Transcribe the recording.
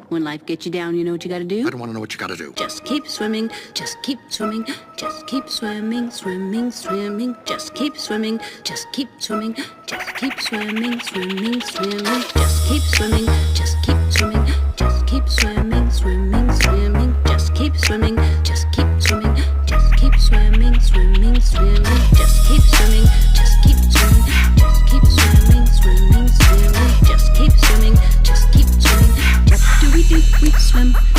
When life gets you down, you know what you gotta do? I don't want to know what you gotta do. Just keep swimming, just keep swimming, just keep swimming, swimming, swimming, just keep swimming, just keep swimming, just keep swimming, swimming, swimming, just keep swimming, just keep swimming, just keep swimming, swimming, swimming, just keep swimming, just keep swimming, just keep swimming, swimming, swimming, just keep swimming, just keep swimming, just keep swimming, swimming, swimming, just keep swimming, just keep swimming. What do? We swim.